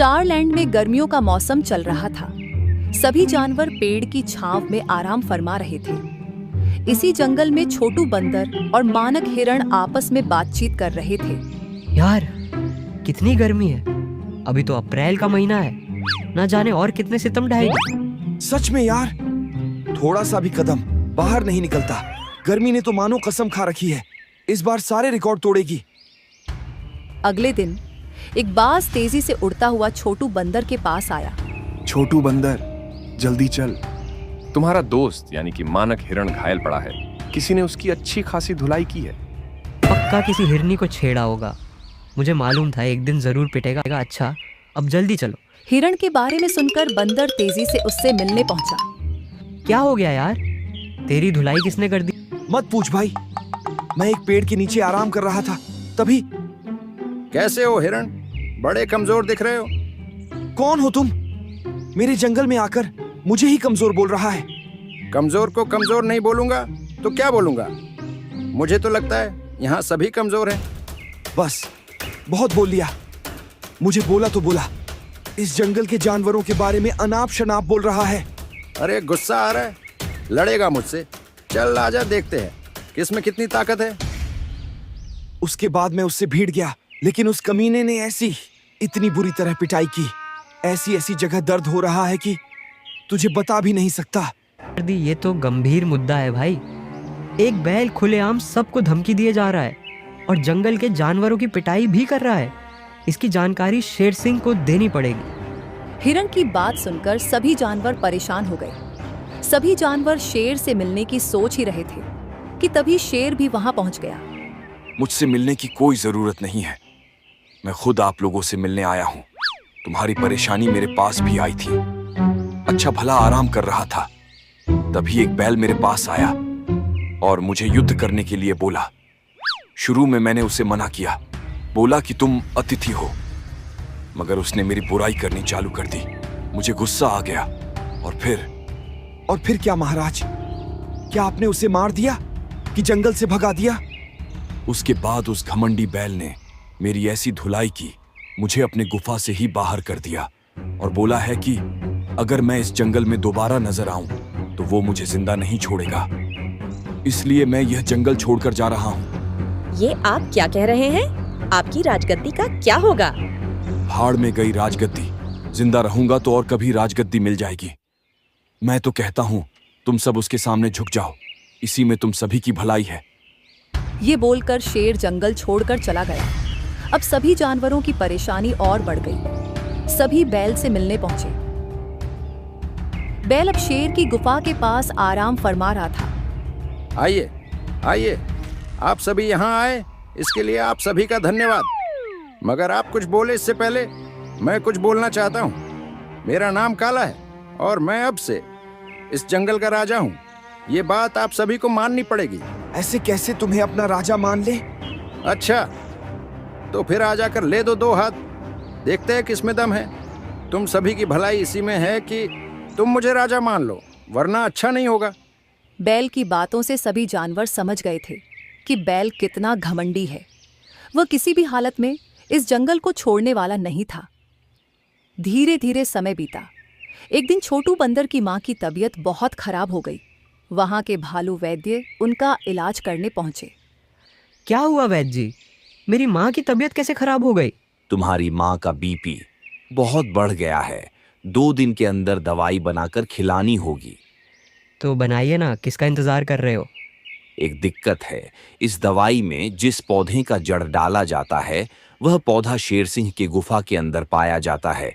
स्टारलैंड में गर्मियों का मौसम चल रहा था। सभी जानवर पेड़ की छांव में आराम फरमा रहे थे। इसी जंगल में छोटू बंदर और मानक हिरण आपस में बातचीत कर रहे थे। यार, कितनी गर्मी है। अभी तो अप्रैल का महीना है, ना जाने और कितने सितम ढाएगी। सच में यार, थोड़ा सा भी कदम बाहर नहीं निकलता। गर्मी ने तो मानो कसम खा रखी है, इस बार सारे रिकॉर्ड तोड़ेगी। अगले दिन एक बाज तेजी से उड़ता हुआ छोटू बंदर के पास आया। छोटू बंदर, जल्दी चल। तुम्हारा दोस्त यानी कि मानक हिरण घायल पड़ा है। किसी ने उसकी अच्छी खासी धुलाई की है। पक्का किसी हिरनी को छेड़ा होगा। मुझे मालूम था एक दिन जरूर पिटेगा। अच्छा, अब जल्दी चलो। हिरण के बारे में सुनकर बंदर तेजी से उससे मिलने पहुंचा। क्या हो गया यार, तेरी धुलाई किसने कर दी? मत पूछ भाई, मैं एक पेड़ के नीचे आराम कर रहा था, तभी। कैसे हो हिरण? बड़े कमजोर दिख रहे हो। कौन हो तुम? मेरे जंगल में आकर मुझे ही कमजोर बोल रहा है। कमजोर को कमजोर नहीं बोलूंगा तो क्या बोलूंगा? मुझे तो लगता है यहाँ सभी कमजोर हैं। बस, बहुत बोल लिया। मुझे बोला तो बोला। इस जंगल के जानवरों के बारे में अनाप शनाप बोल रहा है। अरे गुस्सा आ रहा है? लड़ेगा मुझसे? चल आजा, देखते हैं किसमें कितनी ताकत है। उसके बाद मैं उससे भीड़ गया, लेकिन उस कमीने ने इतनी बुरी तरह पिटाई की। ऐसी जगह दर्द हो रहा है कि तुझे बता भी नहीं सकता। ये तो गंभीर मुद्दा है भाई। एक बैल खुलेआम सबको धमकी दिए जा रहा है और जंगल के जानवरों की पिटाई भी कर रहा है। इसकी जानकारी शेर सिंह को देनी पड़ेगी। हिरण की बात सुनकर सभी जानवर परेशान हो गए। सभी जानवर शेर से मिलने की सोच ही रहे थे कि तभी शेर भी वहां पहुंच गया। मुझसे मिलने की कोई जरूरत नहीं है, मैं खुद आप लोगों से मिलने आया हूँ। तुम्हारी परेशानी मेरे पास भी आई थी। अच्छा भला आराम कर रहा था, तभी एक बैल मेरे पास आया और मुझे युद्ध करने के लिए बोला। शुरू में मैंने उसे मना किया, बोला कि तुम अतिथि हो, मगर उसने मेरी बुराई करनी चालू कर दी। मुझे गुस्सा आ गया और फिर क्या महाराज? क्या आपने उसे मार दिया कि जंगल से भगा दिया? उसके बाद उस घमंडी बैल ने मेरी ऐसी धुलाई की, मुझे अपने गुफा से ही बाहर कर दिया और बोला है कि अगर मैं इस जंगल में दोबारा नजर आऊं तो वो मुझे जिंदा नहीं छोड़ेगा। इसलिए मैं यह जंगल छोड़कर जा रहा हूं। ये आप क्या कह रहे हैं? आपकी राजगद्दी का क्या होगा? भाड़ में गई राजगद्दी। जिंदा रहूंगा तो और कभी राजगद्दी मिल जाएगी। मैं तो कहता हूं तुम सब उसके सामने झुक जाओ, इसी में तुम सभी की भलाई है। ये बोलकर शेर जंगल छोड़कर चला गया। अब सभी जानवरों की परेशानी और बढ़ गई। सभी बैल से मिलने पहुंचे। बैल अब शेर की गुफा के पास आराम फरमा रहा था। आइए आइए, आप सभी यहाँ आए, इसके लिए आप सभी का धन्यवाद। मगर आप कुछ बोले इससे पहले मैं कुछ बोलना चाहता हूँ। मेरा नाम काला है और मैं अब से इस जंगल का राजा हूँ। ये बात आप सभी को माननी पड़ेगी। ऐसे कैसे तुम्हें अपना राजा मान ले? अच्छा, तो फिर आ जाकर ले दो 2 हाथ, देखते हैं किसमें दम है। तुम सभी की भलाई इसी में है कि तुम मुझे राजा मान लो, वरना अच्छा नहीं होगा। बैल की बातों से सभी जानवर समझ गए थे कि बैल कितना घमंडी है। वह किसी भी हालत में इस जंगल को छोड़ने वाला नहीं था। धीरे धीरे समय बीता। एक दिन छोटू बंदर की माँ की तबीयत बहुत खराब हो गई। वहां के भालू वैद्य उनका इलाज करने पहुंचे। क्या हुआ वैद्य जी? मेरी माँ की तबीयत कैसे खराब हो गई? तुम्हारी माँ का बीपी बहुत बढ़ गया है। 2 दिन के अंदर दवाई बनाकर खिलानी होगी। तो बनाइए ना, किसका इंतजार कर रहे हो? एक दिक्कत है, इस दवाई में जिस पौधे का जड़ डाला जाता है वह पौधा शेर सिंह की गुफा के अंदर पाया जाता है।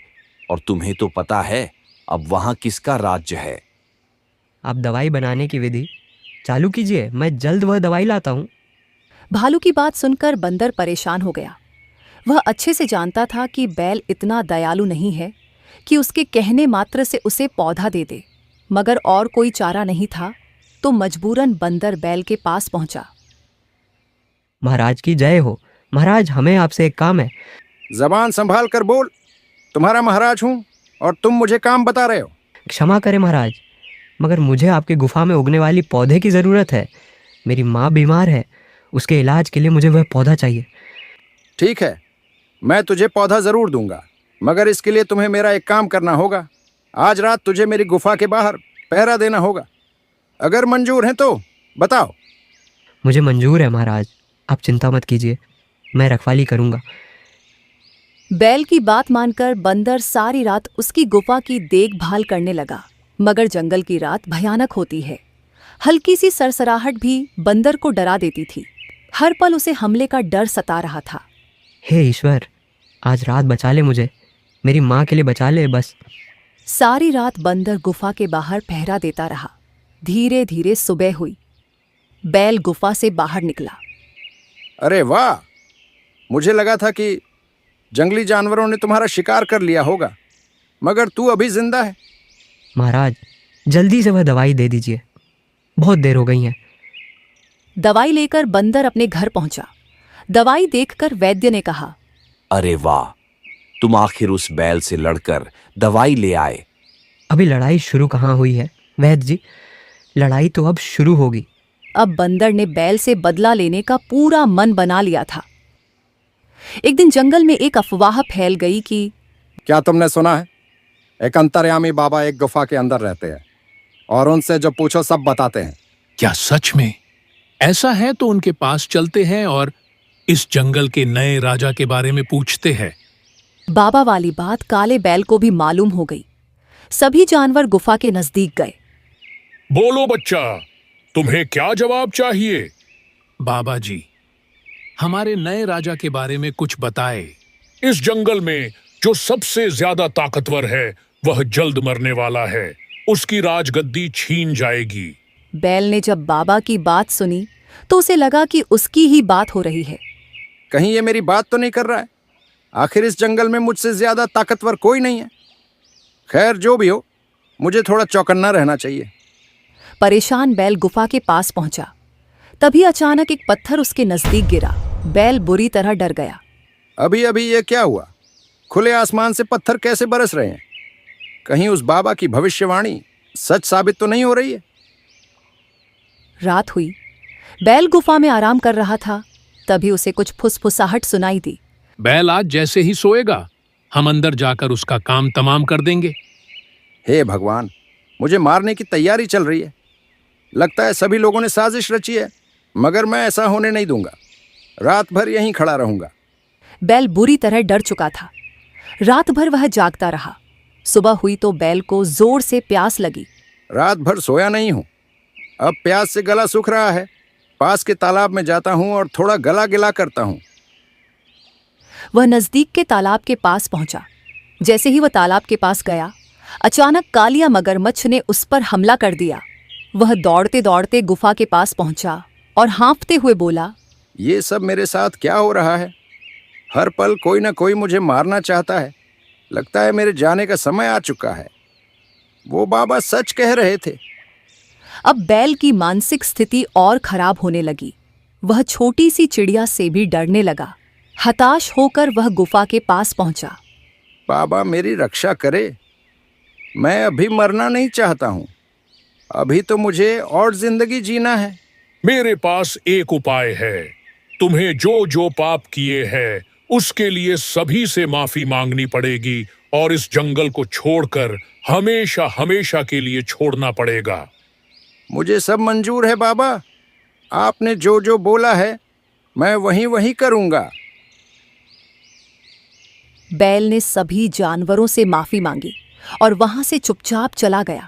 और तुम्हें तो पता है अब वहां किसका राज्य है। आप दवाई बनाने की विधि चालू कीजिए, मैं जल्द वह दवाई लाता हूँ। भालू की बात सुनकर बंदर परेशान हो गया। वह अच्छे से जानता था कि बैल इतना दयालु नहीं है कि उसके कहने मात्र से उसे पौधा दे दे, मगर और कोई चारा नहीं था तो मजबूरन बंदर बैल के पास पहुंचा। महाराज की जय हो। महाराज, हमें आपसे एक काम है। जबान संभाल कर बोल, तुम्हारा महाराज हूँ और तुम मुझे काम बता रहे हो। क्षमा करें महाराज, मगर मुझे आपकी गुफा में उगने वाली पौधे की ज़रूरत है। मेरी माँ बीमार है, उसके इलाज के लिए मुझे वह पौधा चाहिए। ठीक है, मैं तुझे पौधा जरूर दूंगा, मगर इसके लिए तुम्हें मेरा एक काम करना होगा। आज रात तुझे मेरी गुफा के बाहर पहरा देना होगा। अगर मंजूर है तो बताओ। मुझे मंजूर है महाराज, आप चिंता मत कीजिए, मैं रखवाली करूंगा। बैल की बात मानकर बंदर सारी रात उसकी गुफा की देखभाल करने लगा। मगर जंगल की रात भयानक होती है। हल्की सी सरसराहट भी बंदर को डरा देती थी। हर पल उसे हमले का डर सता रहा था। हे ईश्वर, आज रात बचा ले मुझे, मेरी माँ के लिए बचा ले बस। सारी रात बंदर गुफा के बाहर पहरा देता रहा। धीरे धीरे सुबह हुई। बैल गुफा से बाहर निकला। अरे वाह, मुझे लगा था कि जंगली जानवरों ने तुम्हारा शिकार कर लिया होगा, मगर तू अभी जिंदा है। महाराज, जल्दी से वह दवाई दे दीजिए, बहुत देर हो गई है। दवाई लेकर बंदर अपने घर पहुंचा। दवाई देखकर वैद्य ने कहा, अरे वाह, तुम आखिर उस बैल से लड़कर दवाई ले आए। अभी लड़ाई शुरू कहाँ हुई है वैद्य जी, लड़ाई तो अब शुरू होगी। अब बंदर ने बैल से बदला लेने का पूरा मन बना लिया था। एक दिन जंगल में एक अफवाह फैल गई कि क्या तुमने सुना है, एक अंतर्यामी बाबा एक गुफा के अंदर रहते हैं और उनसे जो पूछो सब बताते हैं। क्या सच में ऐसा है? तो उनके पास चलते हैं और इस जंगल के नए राजा के बारे में पूछते हैं। बाबा वाली बात काले बैल को भी मालूम हो गई। सभी जानवर गुफा के नजदीक गए। बोलो बच्चा, तुम्हें क्या जवाब चाहिए? बाबा जी, हमारे नए राजा के बारे में कुछ बताए। इस जंगल में जो सबसे ज्यादा ताकतवर है वह जल्द मरने वाला है, उसकी राजगद्दी छीन जाएगी। बैल ने जब बाबा की बात सुनी तो उसे लगा कि उसकी ही बात हो रही है। कहीं ये मेरी बात तो नहीं कर रहा है? आखिर इस जंगल में मुझसे ज्यादा ताकतवर कोई नहीं है। खैर, जो भी हो, मुझे थोड़ा चौकन्ना रहना चाहिए। परेशान बैल गुफा के पास पहुंचा। तभी अचानक एक पत्थर उसके नजदीक गिरा। बैल बुरी तरह डर गया। अभी अभी ये क्या हुआ? खुले आसमान से पत्थर कैसे बरस रहे हैं? कहीं उस बाबा की भविष्यवाणी सच साबित तो नहीं हो रही है? रात हुई। बैल गुफा में आराम कर रहा था। तभी उसे कुछ फुसफुसाहट सुनाई दी। बैल आज जैसे ही सोएगा, हम अंदर जाकर उसका काम तमाम कर देंगे। हे भगवान, मुझे मारने की तैयारी चल रही है। लगता है सभी लोगों ने साजिश रची है, मगर मैं ऐसा होने नहीं दूंगा। रात भर यहीं खड़ा रहूंगा। बैल बुरी तरह डर चुका था। रात भर वह जागता रहा। सुबह हुई तो बैल को जोर से प्यास लगी। रात भर सोया नहीं हूं, अब प्यास से गला सूख रहा है। पास के तालाब में जाता हूं और थोड़ा गला गिला करता हूं। वह नजदीक के तालाब के पास पहुंचा। जैसे ही वह तालाब के पास गया, अचानक कालिया मगरमच्छ ने उस पर हमला कर दिया। वह दौड़ते दौड़ते गुफा के पास पहुंचा और हाँफते हुए बोला, ये सब मेरे साथ क्या हो रहा है? हर पल कोई ना कोई मुझे मारना चाहता है। लगता है मेरे जाने का समय आ चुका है। वो बाबा सच कह रहे थे। अब बैल की मानसिक स्थिति और खराब होने लगी। वह छोटी सी चिड़िया से भी डरने लगा। हताश होकर वह गुफा के पास पहुंचा। बाबा मेरी रक्षा करे, मैं अभी मरना नहीं चाहता हूं। अभी तो मुझे और जिंदगी जीना है। मेरे पास एक उपाय है। तुम्हें जो जो पाप किए हैं उसके लिए सभी से माफी मांगनी पड़ेगी और इस जंगल को छोड़कर हमेशा हमेशा के लिए छोड़ना पड़ेगा। मुझे सब मंजूर है बाबा। आपने जो जो बोला है मैं वही वही करूंगा। बैल ने सभी जानवरों से माफी मांगी और वहां से चुपचाप चला गया।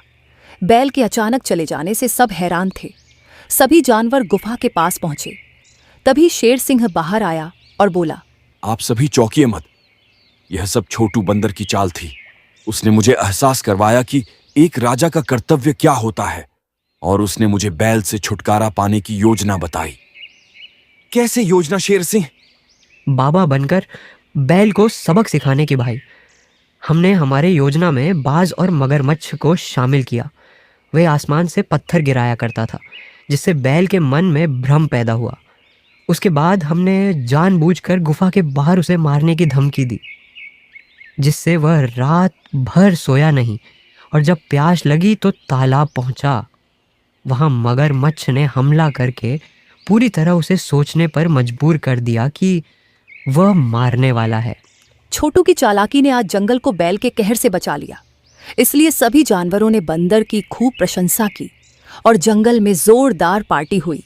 बैल के अचानक चले जाने से सब हैरान थे। सभी जानवर गुफा के पास पहुंचे। तभी शेर सिंह बाहर आया और बोला, आप सभी चौंकिए मत। यह सब छोटू बंदर की चाल थी। उसने मुझे एहसास करवाया कि एक राजा का कर्तव्य क्या होता है और उसने मुझे बैल से छुटकारा पाने की योजना बताई। कैसे योजना शेर सिंह? बाबा बनकर बैल को सबक सिखाने की भाई। हमने हमारे योजना में बाज और मगरमच्छ को शामिल किया। वह आसमान से पत्थर गिराया करता था, जिससे बैल के मन में भ्रम पैदा हुआ। उसके बाद हमने जानबूझकर गुफा के बाहर उसे मारने की धमकी दी, जिससे वह रात भर सोया नहीं और जब प्यास लगी तो तालाब पहुंचा। वहां मगरमच्छ ने हमला करके पूरी तरह उसे सोचने पर मजबूर कर दिया कि वह मारने वाला है। छोटू की चालाकी ने आज जंगल को बैल के कहर से बचा लिया। इसलिए सभी जानवरों ने बंदर की खूब प्रशंसा की और जंगल में जोरदार पार्टी हुई।